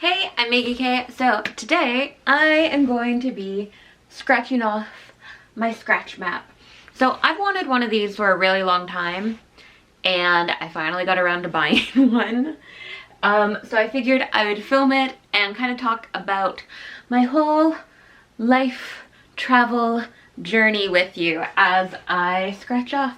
Hey, I'm Meggie Kay. So today I am going to be scratching off my scratch map. So I've wanted one of these for a really long time and I finally got around to buying one. So I figured I would film it and kind of talk about my whole life travel journey with you as I scratch off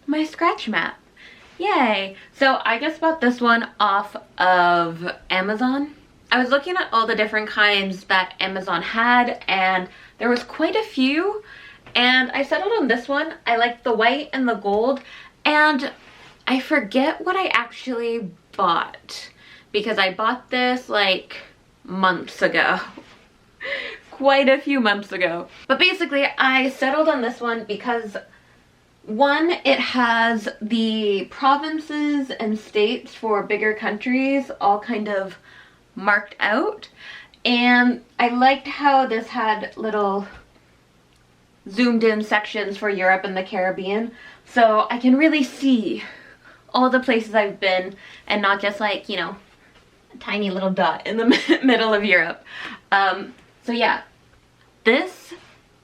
my scratch map. Yay! So I just bought this one off of Amazon. I was looking at all the different kinds that Amazon had and there was quite a few and I settled on this one. I like the white and the gold and I forget what I actually bought because I bought this like months ago. Quite a few months ago. But basically I settled on this one because one, it has the provinces and states for bigger countries all kind of marked out, and I liked how this had little zoomed in sections for Europe and the Caribbean, so I can really see all the places I've been and not just like, you know, a tiny little dot in the middle of Europe. So yeah, this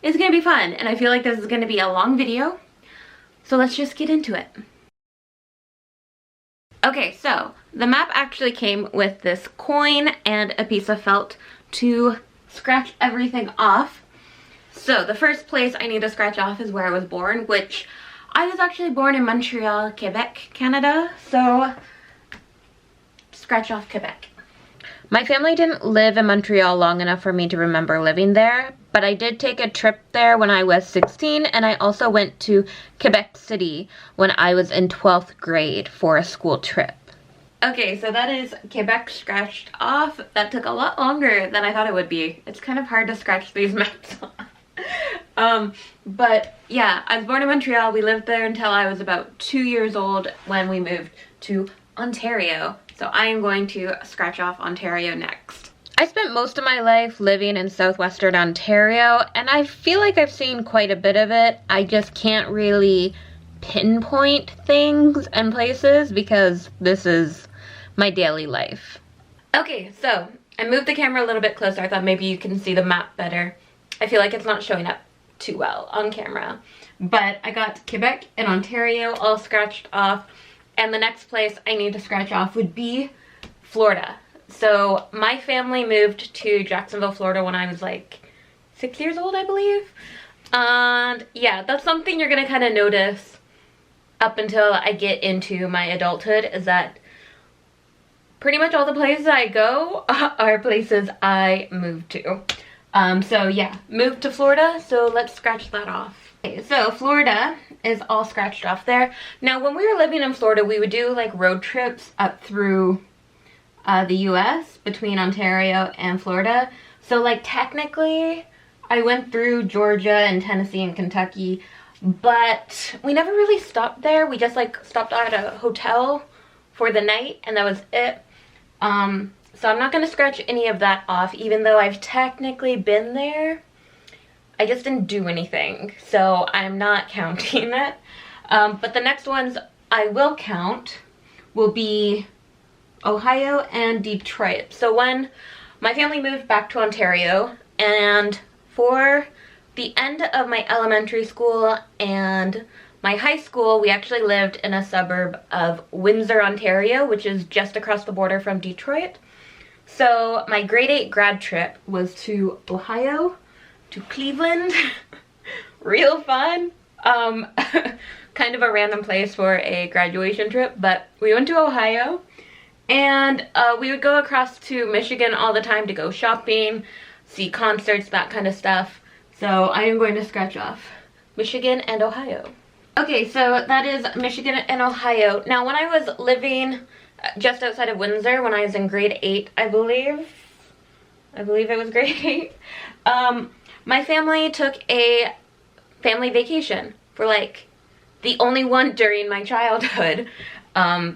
is gonna be fun and I feel like this is gonna be a long video, so let's just get into it. Okay, so the map actually came with this coin and a piece of felt to scratch everything off. So the first place I need to scratch off is where I was born, which I was actually born in Montreal, Quebec, Canada. So scratch off Quebec. My family didn't live in Montreal long enough for me to remember living there, but I did take a trip there when I was 16, and I also went to Quebec City when I was in 12th grade for a school trip. Okay, so that is Quebec scratched off. That took a lot longer than I thought it would be. It's kind of hard to scratch these maps off. But yeah, I was born in Montreal. We lived there until I was about 2 years old when we moved to Ontario. So I am going to scratch off Ontario next. I spent most of my life living in southwestern Ontario and I feel like I've seen quite a bit of it. I just can't really pinpoint things and places because this is my daily life. Okay, so I moved the camera a little bit closer. I thought maybe you can see the map better. I feel like it's not showing up too well on camera. But I got Quebec and Ontario all scratched off. And the next place I need to scratch off would be Florida. So my family moved to Jacksonville, Florida when I was like 6 years old, I believe. And yeah, that's something you're gonna kind of notice up until I get into my adulthood, is that pretty much all the places I go are places I moved to. So yeah, moved to Florida, so let's scratch that off. Okay, so Florida is all scratched off there. Now when we were living in Florida, we would do like road trips up through the US between Ontario and Florida. So like technically I went through Georgia and Tennessee and Kentucky, but we never really stopped there. We just like stopped at a hotel for the night and that was it. So I'm not gonna scratch any of that off, even though I've technically been there. I just didn't do anything, so I'm not counting it. But the next ones I will count will be Ohio and Detroit. So when my family moved back to Ontario, and for the end of my elementary school and my high school, we actually lived in a suburb of Windsor, Ontario, which is just across the border from Detroit. So my grade 8 grad trip was to Ohio, to Cleveland. Real fun. Kind of a random place for a graduation trip, but we went to Ohio and we would go across to Michigan all the time to go shopping, see concerts, that kind of stuff. So I am going to scratch off Michigan and Ohio. Okay, so that is Michigan and Ohio. Now when I was living just outside of Windsor when I was in grade 8, I believe it was grade 8, my family took a family vacation for like the only one during my childhood.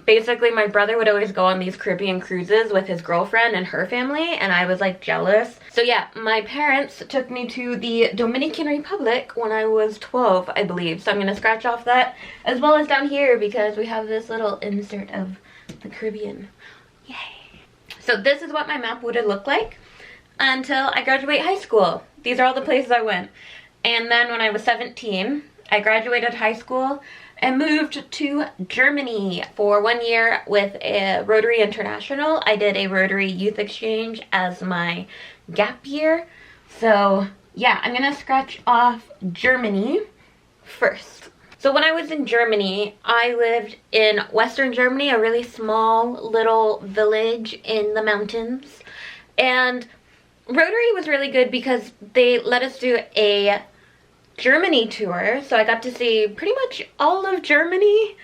Basically my brother would always go on these Caribbean cruises with his girlfriend and her family, and I was like jealous. So yeah, my parents took me to the Dominican Republic when I was 12, I believe. So I'm gonna scratch off that, as well as down here because we have this little insert of the Caribbean. Yay. So this is what my map would have looked like until I graduate high school. These are all the places I went. And then when I was 17, I graduated high school and moved to Germany for 1 year with a Rotary International. I did a Rotary Youth Exchange as my gap year. So yeah, I'm gonna scratch off Germany first. So when I was in Germany, I lived in Western Germany, a really small little village in the mountains. And Rotary was really good because they let us do a Germany tour, so I got to see pretty much all of Germany.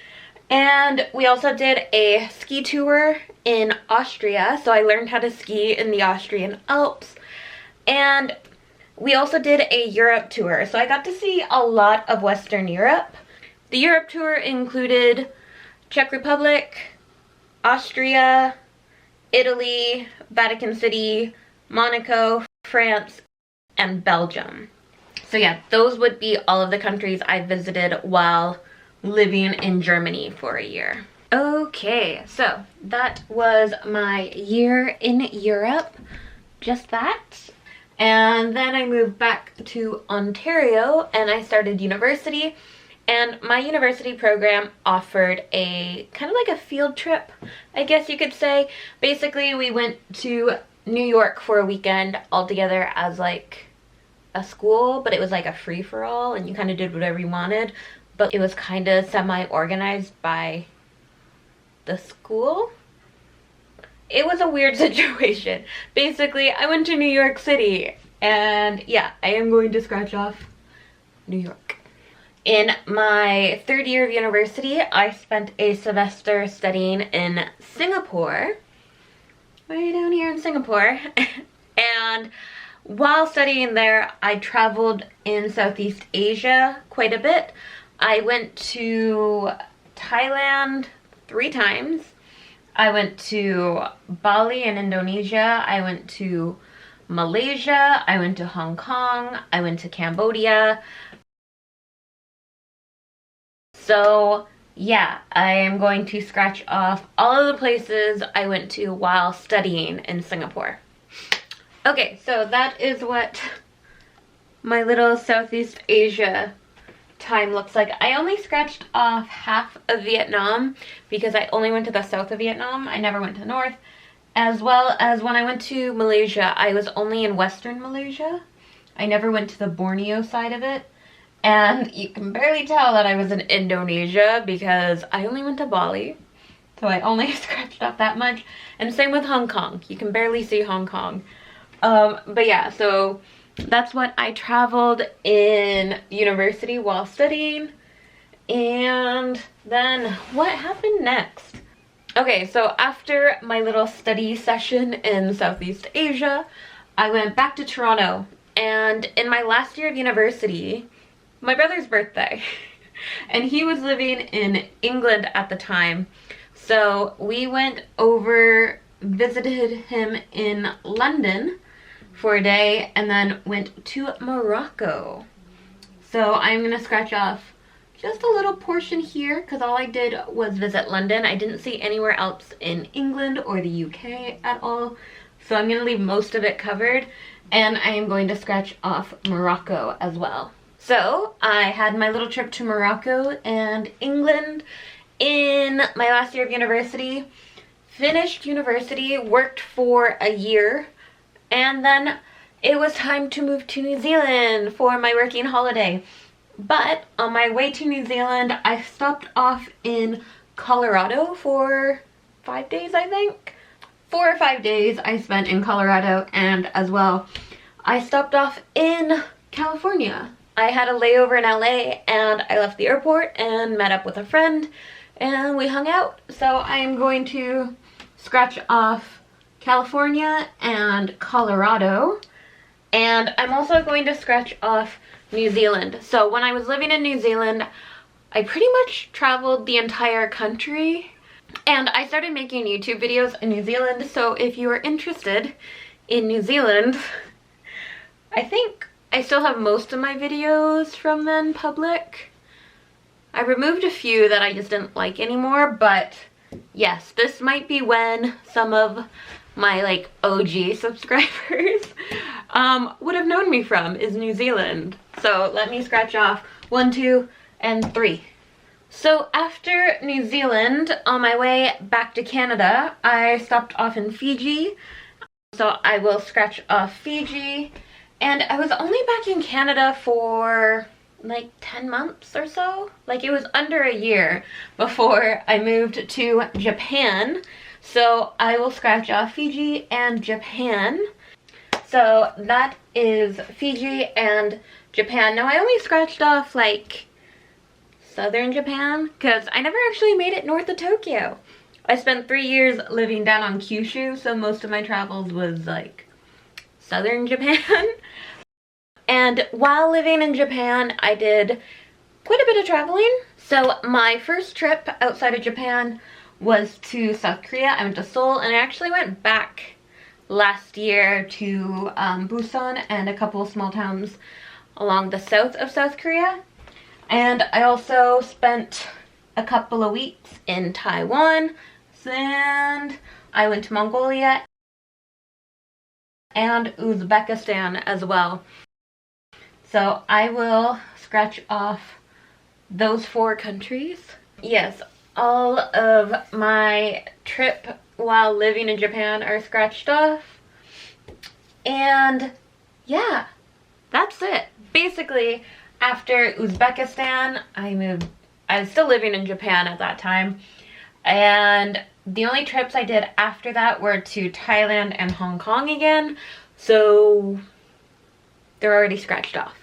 And we also did a ski tour in Austria, so I learned how to ski in the Austrian Alps. And we also did a Europe tour, so I got to see a lot of Western Europe. The Europe tour included Czech Republic, Austria, Italy, Vatican City, Monaco, France, and Belgium. So yeah, those would be all of the countries I visited while living in Germany for a year. Okay, so that was my year in Europe, just that. And then I moved back to Ontario and I started university. And my university program offered a kind of like a field trip, I guess you could say. Basically, we went to New York for a weekend all together as like a school, but it was like a free-for-all and you kind of did whatever you wanted, but it was kind of semi-organized by the school. It was a weird situation. Basically, I went to New York City, and yeah, I am going to scratch off New York. In my third year of university, I spent a semester studying in Singapore, way down here in Singapore. And while studying there, I traveled in Southeast Asia quite a bit. I went to Thailand 3 times. I went to Bali in Indonesia. I went to Malaysia. I went to Hong Kong. I went to Cambodia. So yeah, I am going to scratch off all of the places I went to while studying in Singapore. Okay, so that is what my little Southeast Asia time looks like. I only scratched off half of Vietnam because I only went to the south of Vietnam. I never went to the north. As well as when I went to Malaysia, I was only in Western Malaysia. I never went to the Borneo side of it. And you can barely tell that I was in Indonesia because I only went to Bali. So I only scratched off that much. And same with Hong Kong. You can barely see Hong Kong. But yeah, so that's what I traveled in university while studying. And then what happened next? Okay, so after my little study session in Southeast Asia, I went back to Toronto. And in my last year of university, my brother's birthday, and he was living in England at the time. So we went over, visited him in London for a day, and then went to Morocco. So I'm gonna scratch off just a little portion here because all I did was visit London. I didn't see anywhere else in England or the UK at all. So I'm gonna leave most of it covered, and I am going to scratch off Morocco as well. So I had my little trip to Morocco and England in my last year of university, finished university, worked for a year, and then it was time to move to New Zealand for my working holiday. But on my way to New Zealand, I stopped off in Colorado for 5 days, I think. 4 or 5 days I spent in Colorado, and as well, I stopped off in California. I had a layover in LA and I left the airport and met up with a friend and we hung out. So I am going to scratch off California and Colorado, and I'm also going to scratch off New Zealand. So when I was living in New Zealand, I pretty much traveled the entire country, and I started making YouTube videos in New Zealand. So if you are interested in New Zealand, I think I still have most of my videos from then public. I removed a few that I just didn't like anymore, but yes, this might be when some of my like OG subscribers would have known me from is New Zealand. So let me scratch off 1, 2, and 3. So after New Zealand, on my way back to Canada, I stopped off in Fiji. So I will scratch off Fiji. And I was only back in Canada for like 10 months or so. Like it was under a year before I moved to Japan. So I will scratch off Fiji and Japan. So that is Fiji and Japan. Now I only scratched off like southern Japan because I never actually made it north of Tokyo. I spent 3 years living down on Kyushu, so most of my travels was like southern Japan. And while living in Japan, I did quite a bit of traveling. So my first trip outside of Japan was to South Korea. I went to Seoul, and I actually went back last year to Busan and a couple of small towns along the south of South Korea. And I also spent a couple of weeks in Taiwan, and I went to Mongolia and Uzbekistan as well. So I will scratch off those 4 countries. Yes, all of my trip while living in Japan are scratched off. And yeah, that's it. Basically, after Uzbekistan, I was still living in Japan at that time. And the only trips I did after that were to Thailand and Hong Kong again. So they're already scratched off.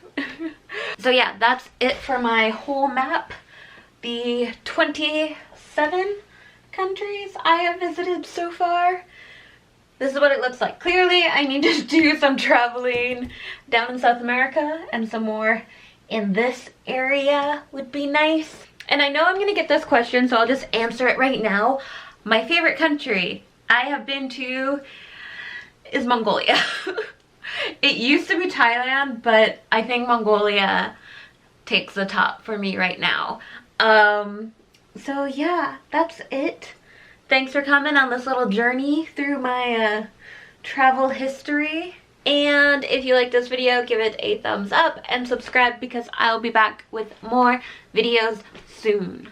So yeah, that's it for my whole map. The 27 countries I have visited so far. This is what it looks like. Clearly, I need to do some traveling down in South America, and some more in this area would be nice. And I know I'm gonna get this question, so I'll just answer it right now. My favorite country I have been to is Mongolia. It used to be Thailand, but I think Mongolia takes the top for me right now. So yeah, that's it. Thanks for coming on this little journey through my travel history. And if you like this video, give it a thumbs up and subscribe, because I'll be back with more videos soon.